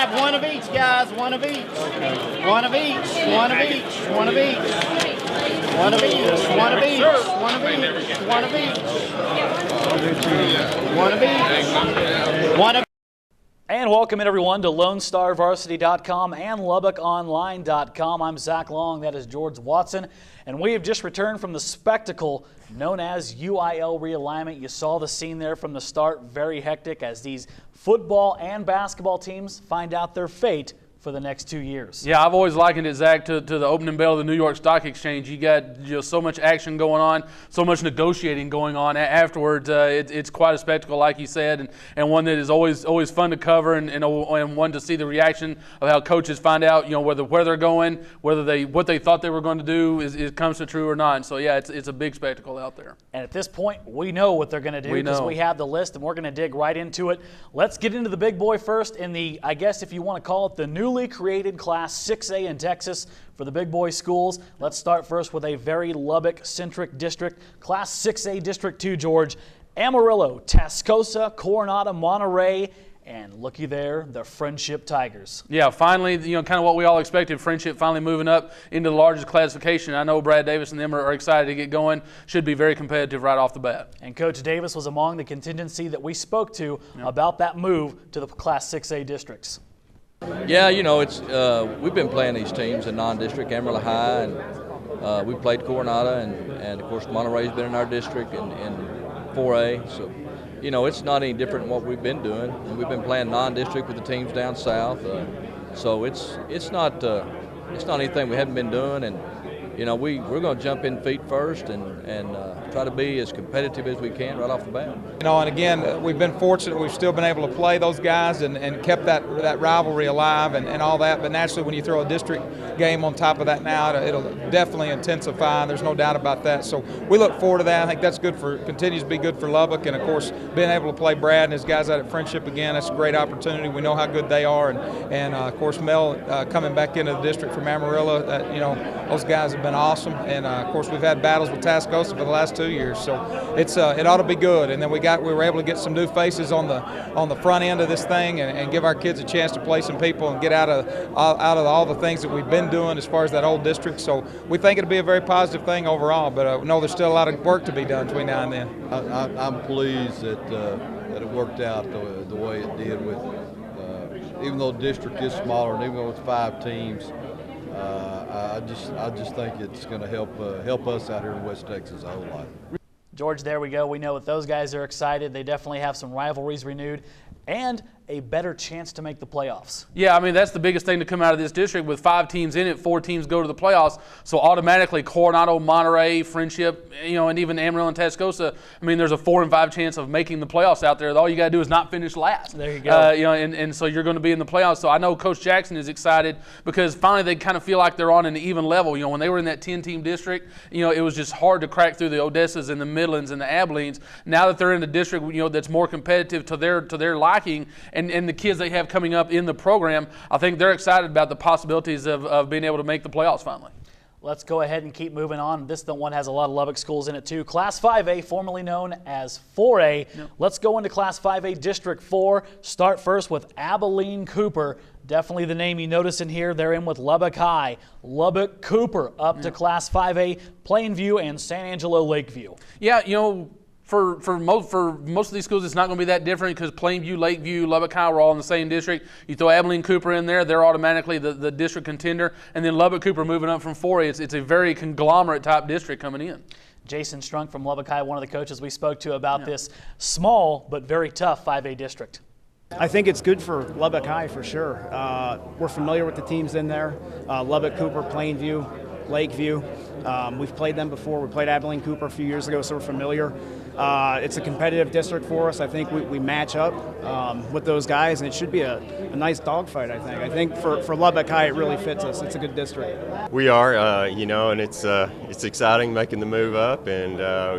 have one of each, guys. One of each. One of each. One of each. One of each. One of each. One of each. One of each. One of each. One of each. One of. And welcome in everyone to LoneStarVarsity.com and LubbockOnline.com. I'm Zach Long, that is George Watson, and we have just returned from the spectacle known as UIL Realignment. You saw the scene there from the start, very hectic as these football and basketball teams find out their fate for the next 2 years. Yeah, I've always likened it, Zach, to the opening bell of the New York Stock Exchange. You got so much action going on, so much negotiating going on afterwards. It's quite a spectacle, like you said, and one that is always fun to cover, and one to see the reaction of how coaches find out, where they're going, what they thought they were going to do is comes to true or not. And so yeah, it's a big spectacle out there. And at this point, we know what they're going to do because we have the list, and we're going to dig right into it. Let's get into the big boy first in the, I guess if you want to call it, the newly created Class 6A in Texas for the big boy schools. Let's start first with a very Lubbock-centric district. Class 6A District 2, George. Amarillo, Tascosa, Coronado, Monterey, and looky there, the Friendship Tigers. Yeah, finally, kind of what we all expected. Friendship finally moving up into the largest classification. I know Brad Davis and them are excited to get going. Should be very competitive right off the bat. And Coach Davis was among the contingency that we spoke to about that move to the Class 6A districts. Yeah, it's we've been playing these teams in non-district, Amarillo High, and we played Coronado, and of course Monterey's been in our district in 4A. So, it's not any different than what we've been doing. And we've been playing non-district with the teams down south. So it's not anything we haven't been doing, and we're going to jump in feet first and try to be as competitive as we can right off the bat. And again, we've been fortunate. We've still been able to play those guys and kept that rivalry alive and all that. But naturally, when you throw a district game on top of that now, it'll definitely intensify. There's no doubt about that. So we look forward to that. I think that's continues to be good for Lubbock. And of course, being able to play Brad and his guys out at Friendship again, that's a great opportunity. We know how good they are. And of course, Mel coming back into the district from Amarillo, those guys have been awesome, and of course we've had battles with Tascosa for the last 2 years, so it ought to be good. And then we were able to get some new faces on the front end of this thing, and give our kids a chance to play some people and get out of all the things that we've been doing as far as that old district. So we think it'll be a very positive thing overall, but no, there's still a lot of work to be done between now and then. I'm pleased that it worked out the way it did with even though the district is smaller and even though it's 5 teams. I just think it's going to help us out here in West Texas a whole lot. George, there we go. We know that those guys are excited. They definitely have some rivalries renewed and a better chance to make the playoffs. Yeah, I mean, that's the biggest thing to come out of this district. With 5 teams in it, 4 teams go to the playoffs. So automatically Coronado, Monterey, Friendship, and even Amarillo and Tascosa, I mean, there's a 4 and 5 chance of making the playoffs out there. All you got to do is not finish last. There you go. And so you're going to be in the playoffs. So I know Coach Jackson is excited because finally they kind of feel like they're on an even level. When they were in that 10-team district, it was just hard to crack through the Odessas and the Midlands and the Abilenes. Now that they're in the district, that's more competitive to their liking, and the kids they have coming up in the program, I think they're excited about the possibilities of being able to make the playoffs finally. Let's go ahead and keep moving on. This one has a lot of Lubbock schools in it too. Class 5A, formerly known as 4A. Yep. Let's go into Class 5A District 4. Start first with Abilene Cooper. Definitely the name you notice in here. They're in with Lubbock High. Lubbock Cooper up to Class 5A, Plainview and San Angelo Lakeview. Yeah, For most of these schools, it's not going to be that different because Plainview, Lakeview, Lubbock High are all in the same district. You throw Abilene Cooper in there, they're automatically the district contender. And then Lubbock Cooper moving up from 4A, it's a very conglomerate type district coming in. Jason Strunk from Lubbock High, one of the coaches we spoke to about this small but very tough 5A district. I think it's good for Lubbock High for sure. We're familiar with the teams in there, Lubbock Cooper, Plainview, Lakeview. We've played them before. We played Abilene Cooper a few years ago, so we're familiar. It's a competitive district for us. I think we match up with those guys, and it should be a nice dogfight, I think. I think for Lubbock High, it really fits us. It's a good district. We are, and it's exciting making the move up, and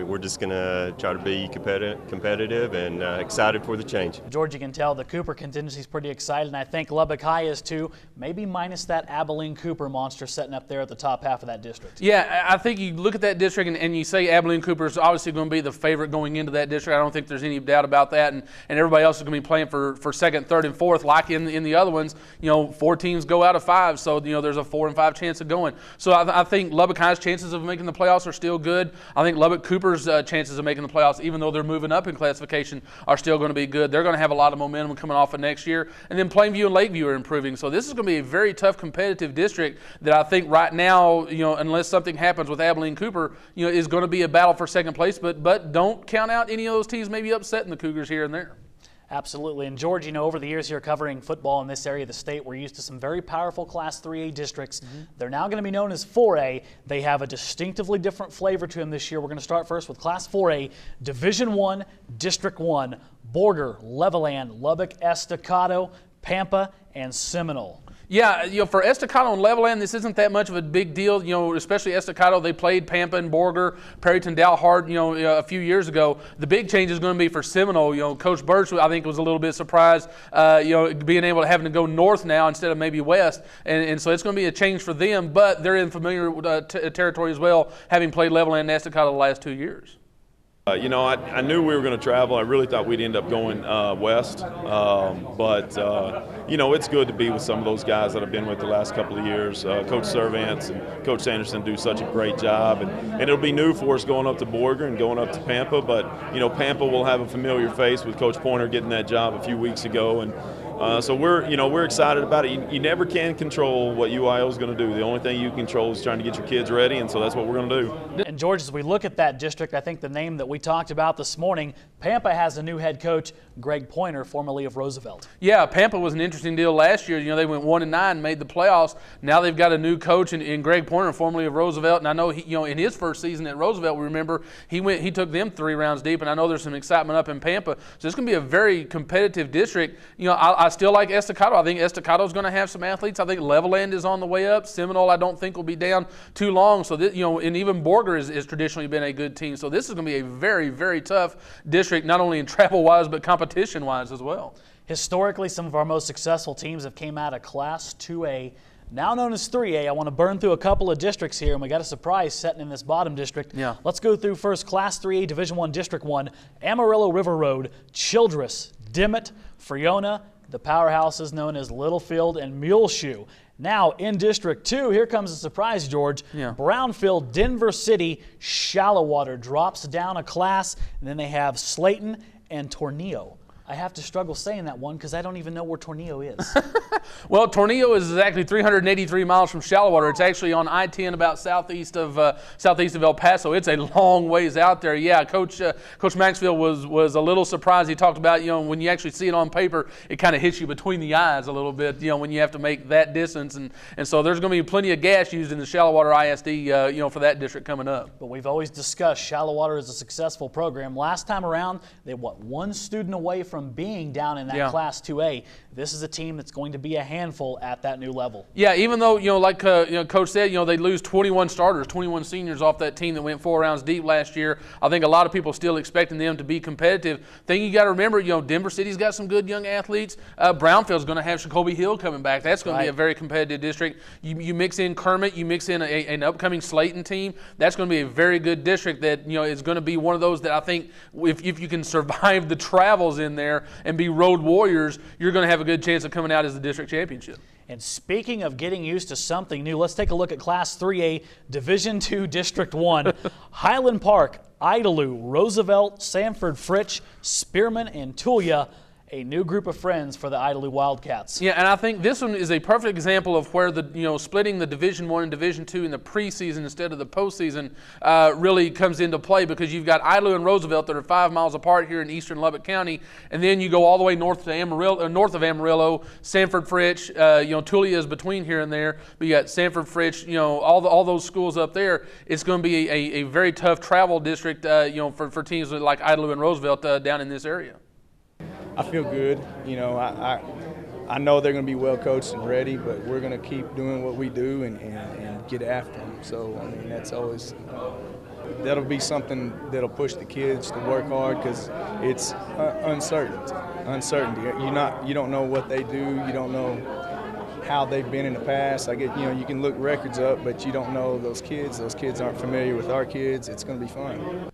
we're just going to try to be competitive and excited for the change. George, you can tell the Cooper contingency is pretty excited, and I think Lubbock High is too, maybe minus that Abilene Cooper monster sitting up there at the top half half of that district. Yeah, I think you look at that district and you say Abilene Cooper is obviously going to be the favorite going into that district. I don't think there's any doubt about that. And everybody else is going to be playing for second, third, and fourth, like in the other ones. 4 teams go out of 5, so there's a 4 and 5 chance of going. So I think Lubbock High's chances of making the playoffs are still good. I think Lubbock Cooper's chances of making the playoffs, even though they're moving up in classification, are still going to be good. They're going to have a lot of momentum coming off of next year. And then Plainview and Lakeview are improving. So this is going to be a very tough competitive district that I think right now, unless something happens with Abilene Cooper, is going to be a battle for second place. But don't count out any of those teams maybe upsetting the Cougars here and there. Absolutely. And George, over the years here covering football in this area of the state, we're used to some very powerful Class 3A districts. They're now going to be known as 4A. They have a distinctively different flavor to them this year. We're going to start first with Class 4A, Division I, District 1, Borger, Levelland, Lubbock, Estacado, Pampa, and Seminole. Yeah, for Estacado and Levelland, this isn't that much of a big deal. Especially Estacado, they played Pampa and Borger, Perryton, Dalhart, a few years ago. The big change is going to be for Seminole. Coach Birch, I think, was a little bit surprised, being able to having to go north now instead of maybe west, and so it's going to be a change for them. But they're in familiar territory as well, having played Levelland and Estacado the last 2 years. I knew we were going to travel. I really thought we'd end up going west. But it's good to be with some of those guys that I've been with the last couple of years. Coach Servants and Coach Sanderson do such a great job. And it'll be new for us going up to Borger and going up to Pampa. But, Pampa will have a familiar face with Coach Pointer getting that job a few weeks ago. And so we're excited about it. You never can control what UIL is going to do. The only thing you control is trying to get your kids ready, and so that's what we're going to do. And George, as we look at that district, I think the name that we talked about this morning, Pampa has a new head coach, Greg Pointer, formerly of Roosevelt. Yeah, Pampa was an interesting deal last year. They went 1-9, made the playoffs. Now they've got a new coach in Greg Pointer, formerly of Roosevelt. And I know he, in his first season at Roosevelt, we remember he took them 3 rounds deep. And I know there's some excitement up in Pampa. So it's going to be a very competitive district. I still like Estacado. I think Estacado's going to have some athletes. I think Levelland is on the way up. Seminole, I don't think, will be down too long. So this, and even Borger has traditionally been a good team. So this is going to be a very, very tough district, not only in travel-wise but competition-wise as well. Historically, some of our most successful teams have came out of Class 2A, now known as 3A. I want to burn through a couple of districts here, and we got a surprise setting in this bottom district. Yeah. Let's go through first Class 3A, Division 1, District 1, Amarillo River Road, Childress, Dimmitt, Friona, the powerhouses known as Littlefield and Muleshoe. Now in District 2, here comes a surprise, George. Yeah. Brownfield, Denver City, Shallowater drops down a class, and then they have Slayton and Tornillo. I have to struggle saying that one because I don't even know where Tornillo is. Well, Tornillo is exactly 383 miles from Shallowater. It's actually on I-10 about southeast of El Paso. It's a long ways out there. Yeah, Coach Maxfield was a little surprised. He talked about, when you actually see it on paper, it kind of hits you between the eyes a little bit, when you have to make that distance. And so there's going to be plenty of gas used in the Shallowater ISD, for that district coming up. But we've always discussed Shallowater is a successful program. Last time around, they were one student away from being down in that Class 2A. This is a team that's going to be a handful at that new level. Yeah, even though, like Coach said, they lose 21 starters, 21 seniors off that team that went 4 rounds deep last year. I think a lot of people still expecting them to be competitive. Thing you got to remember, Denver City's got some good young athletes. Brownfield's going to have Jacoby Hill coming back. That's going to be a very competitive district. You mix in Kermit, you mix in an upcoming Slayton team. That's going to be a very good district that, is going to be one of those that I think if you can survive the travels in there and be road warriors, you're going to have a good chance of coming out as the district championship. And speaking of getting used to something new, let's take a look at Class 3A, Division 2, District 1. Highland Park, Idalou, Roosevelt, Sanford Fritch, Spearman, and Tulia. A new group of friends for the Idalou Wildcats. Yeah, and I think this one is a perfect example of where the splitting the Division I and Division II in the preseason instead of the postseason really comes into play, because you've got Idalou and Roosevelt that are 5 miles apart here in eastern Lubbock County, and then you go all the way north of Amarillo, Sanford Fritch, Tulia is between here and there, but you got Sanford Fritch, all those schools up there. It's going to be a very tough travel district, for teams like Idalou and Roosevelt down in this area. I feel good. I know they're going to be well coached and ready, but we're going to keep doing what we do and get after them. So, that's always that'll be something that'll push the kids to work hard, because it's uncertainty. You don't know what they do. You don't know how they've been in the past. I get, you can look records up, but you don't know those kids. Those kids aren't familiar with our kids. It's going to be fun.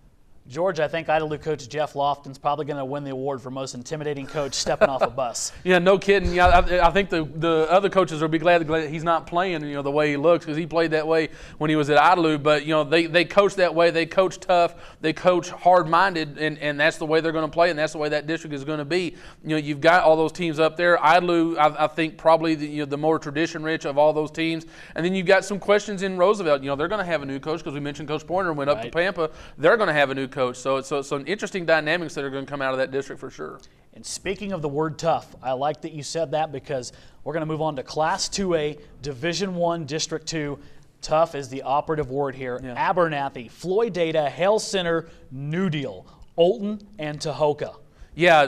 George, I think Idalou coach Jeff Lofton's probably going to win the award for most intimidating coach stepping off a bus. Yeah, no kidding. Yeah, I think the other coaches will be glad he's not playing, the way he looks, because he played that way when he was at Idalou. But they coach that way. They coach tough. They coach hard-minded, and that's the way they're going to play, and that's the way that district is going to be. You've got all those teams up there. Idalou, I think probably the more tradition-rich of all those teams. And then you've got some questions in Roosevelt. They're going to have a new coach, because we mentioned Coach Pointer went up to Pampa. They're going to have a new coach. So an interesting dynamics that are going to come out of that district for sure. And speaking of the word tough, I like that you said that, because we're going to move on to Class 2A, Division I, District 2. Tough is the operative word here. Yeah. Abernathy, Floydada, Hale Center, New Deal, Olton, and Tahoka. Yeah,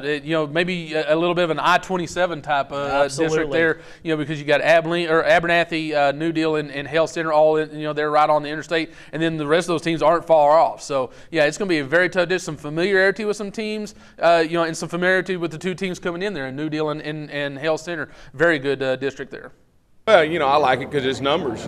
maybe a little bit of an I-27 type district there, because you got Abernathy, New Deal, and Hale Center all in, they're right on the interstate, and then the rest of those teams aren't far off. So yeah, it's going to be a very tough district. Some familiarity with some teams, and some familiarity with the two teams coming in there, New Deal and Hale Center. Very good district there. Well, I like it because it's numbers.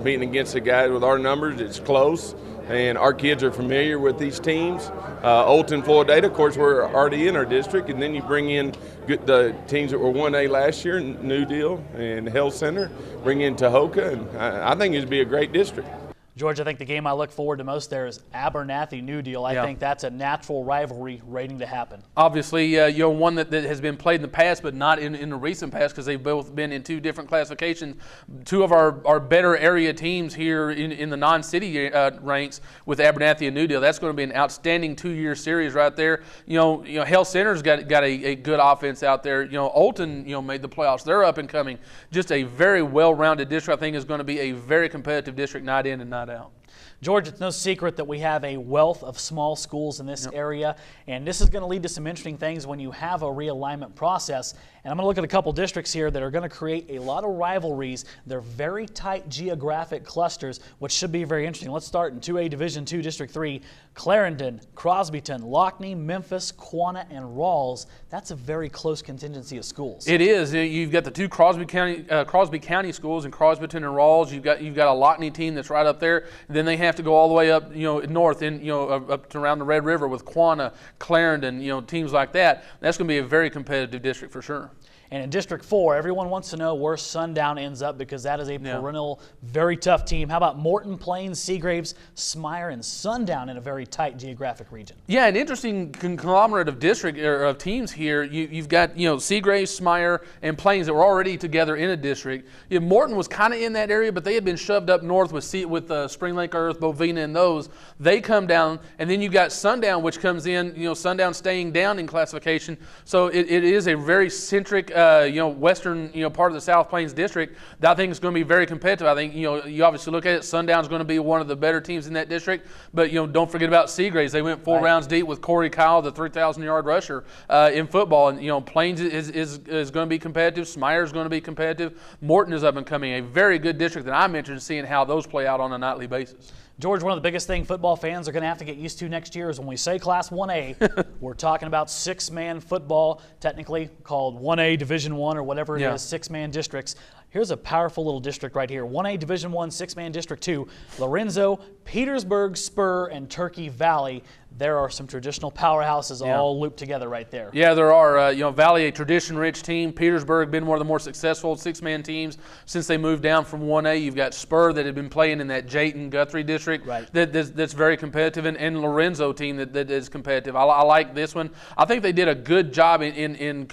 Beating against the guys with our numbers, it's close. And our kids are familiar with these teams. Olton, Floydada, of course, we're already in our district, and then you bring in the teams that were 1A last year, New Deal and Hale Center, bring in Tahoka, and I think it'd be a great district. George, I think the game I look forward to most there is Abernathy New Deal. I think that's a natural rivalry waiting to happen. Obviously, one that has been played in the past, but not in the recent past, because they've both been in two different classifications. Two of our better area teams here in the non-city ranks with Abernathy and New Deal. That's going to be an outstanding 2-year series right there. Hale Center's got a good offense out there. Olton, made the playoffs. They're up and coming. Just a very well-rounded district. I think is going to be a very competitive district night in and night out. George, it's no secret that we have a wealth of small schools in this area, and this is going to lead to some interesting things when you have a realignment process. And I'm going to look at a couple districts here that are going to create a lot of rivalries. They're very tight geographic clusters, which should be very interesting. Let's start in 2A Division II, District 3. Clarendon, Crosbyton, Lockney, Memphis, Quanah, and Rawls. That's a very close contingency of schools. It is. You've got the two Crosby County schools in Crosbyton and Rawls. You've got a Lockney team that's right up there. And then they have to go all the way up, north and up to around the Red River with Quanah, Clarendon, teams like that. That's going to be a very competitive district for sure. And in District 4, everyone wants to know where Sundown ends up, because that is a perennial, very tough team. How about Morton, Plains, Seagraves, Smyre, and Sundown in a very tight geographic region? Yeah, an interesting conglomerate of of teams here. You've got Seagraves, Smyre, and Plains that were already together in a district. Morton was kind of in that area, but they had been shoved up north with Spring Lake Earth, Bovina, and those. They come down, and then you've got Sundown, which comes in. Sundown staying down in classification. So it is a very centric. Western, part of the South Plains district that I think is going to be very competitive. I think, you obviously look at it, Sundown's going to be one of the better teams in that district, but, don't forget about Seagraves. They went 4 rounds deep with Corey Kyle, the 3,000-yard rusher in football, and, Plains is going to be competitive. Smyre is going to be competitive. Morton is up and coming, a very good district that I'm interested in seeing how those play out on a nightly basis. George, one of the biggest things football fans are going to have to get used to next year is when we say Class 1A, we're talking about 6-man football, technically called 1A Division I or whatever it is, 6-man districts. Here's a powerful little district right here. 1A Division I, 6-man District 2, Lorenzo, Petersburg, Spur, and Turkey Valley. There are some traditional powerhouses all looped together right there. Yeah, there are. Valley, a tradition-rich team. Petersburg, been one of the more successful 6-man teams since they moved down from 1A. You've got Spur that had been playing in that Jayton-Guthrie district that's very competitive, and Lorenzo team that is competitive. I like this one. I think they did a good job in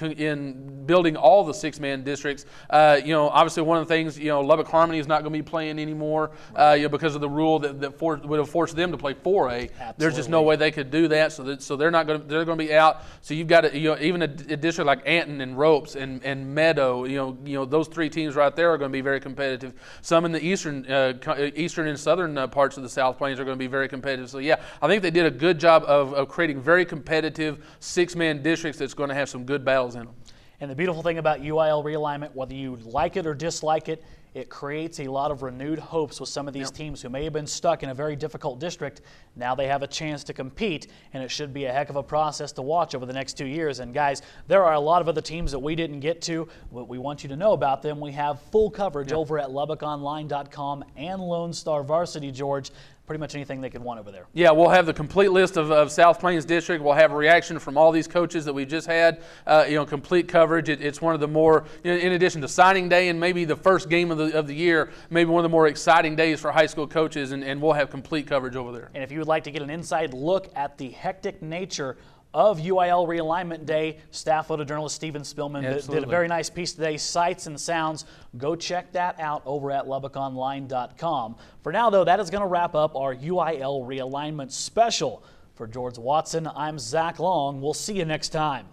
building all the 6-man districts. Obviously one of the things, Lubbock Harmony is not going to be playing anymore because of the rule that would have forced them to play 4A. Absolutely. There's just no way they could do that, so they're not going to. They're going to be out. So you've got even a district like Anton and Ropes and Meadow. Those 3 teams right there are going to be very competitive. Some in the eastern and southern parts of the South Plains are going to be very competitive. So yeah, I think they did a good job of creating very competitive 6-man districts that's going to have some good battles in them. And the beautiful thing about UIL realignment, whether you like it or dislike it, it creates a lot of renewed hopes with some of these teams who may have been stuck in a very difficult district. Now they have a chance to compete, and it should be a heck of a process to watch over the next 2 years. And guys, there are a lot of other teams that we didn't get to, but we want you to know about them. We have full coverage over at LubbockOnline.com and Lone Star Varsity, George. Pretty much anything they could want over there. Yeah, we'll have the complete list of South Plains District. We'll have a reaction from all these coaches that we just had. Complete coverage. It's one of the more, in addition to signing day and maybe the first game of the year, maybe one of the more exciting days for high school coaches, and we'll have complete coverage over there. And if you would like to get an inside look at the hectic nature of UIL Realignment Day, staff photojournalist Steven Spillman did a very nice piece today, Sights and Sounds. Go check that out over at LubbockOnline.com. For now, though, that is going to wrap up our UIL Realignment special. For George Watson, I'm Zach Long. We'll see you next time.